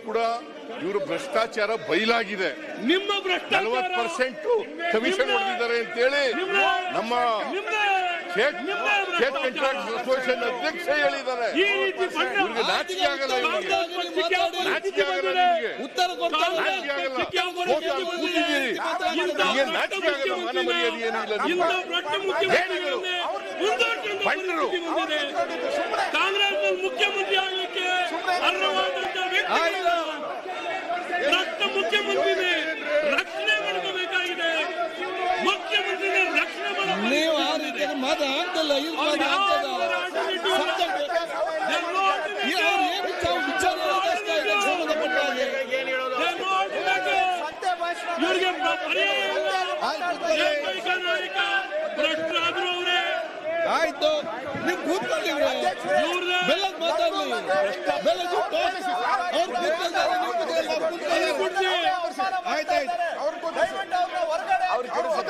ಕೂಡ ಇವರು ಭ್ರಷ್ಟಾಚಾರ ಬಯಲಾಗಿದೆ. ನಿಮ್ಮ ಭ್ರಷ್ಟಾಚಾರ 40% ಕಮಿಷನ್ ಹೊಡೆದಿದ್ದಾರೆ ಅಂತೇಳಿ ನಮ್ಮ ಸ್ಟೇಟ್ ಕಾಂಟ್ರಾಕ್ಟ್ ಅಸೋಸಿಯೇಷನ್ ಅಧ್ಯಕ್ಷ ಹೇಳಿದ್ದಾರೆ. ಇವ್ರಿಗೆ ನಾಚಿಕೆ ಆಗಲ್ಲ, ನಾಚಿಕೆ ಆಗಲ್ಲ, ನಿಮಗೆ ಉತ್ತರ ನಾಚಿಕೆ ಆಗಲ್ಲ. ಕೂತಿದ್ದೀರಿ, ನಿಮಗೆ ನಾಚಿಕೆ ಆಗಲ್ಲ, ಮಾನ ಮರ್ಯಾದೆ ಏನೂ ಇಲ್ಲ. ಬಂದರು ಕಾಂಗ್ರೆಸ್ ಮುಖ್ಯಮಂತ್ರಿ ಆಗಲಿಕ್ಕೆ ಅರ್ಹವಾದಂತ ವ್ಯಕ್ತಿ ರಕ್ತ ಮುಖ್ಯಮಂತ್ರಿ ರಕ್ಷಣೆ ಮಾಡಬೇಕಾಗಿದೆ. ಮುಖ್ಯಮಂತ್ರಿ ರಕ್ಷಣೆ ಮಾಡಬೇಕು. ನೀವು ಆ ರೀತಿ ಮಾತಾಡ್ತಲ್ಲ, ಇವರಿಗೆ ನಾಯಕ ಭ್ರಷ್ಟರಾದ್ರು ಅವರೇ. ಆಯ್ತು, ನೀವು ಕೂತ್ಕೊಳ್ಳಿ, ಬೆಲ್ಲದ್ ಮಾತಾಡ್ಲಿ, ಬೆಲ್ಲದ್ ಅವ್ರು ಕೂತ್ಕೊಳ್ತಾರೆ, ನೀವು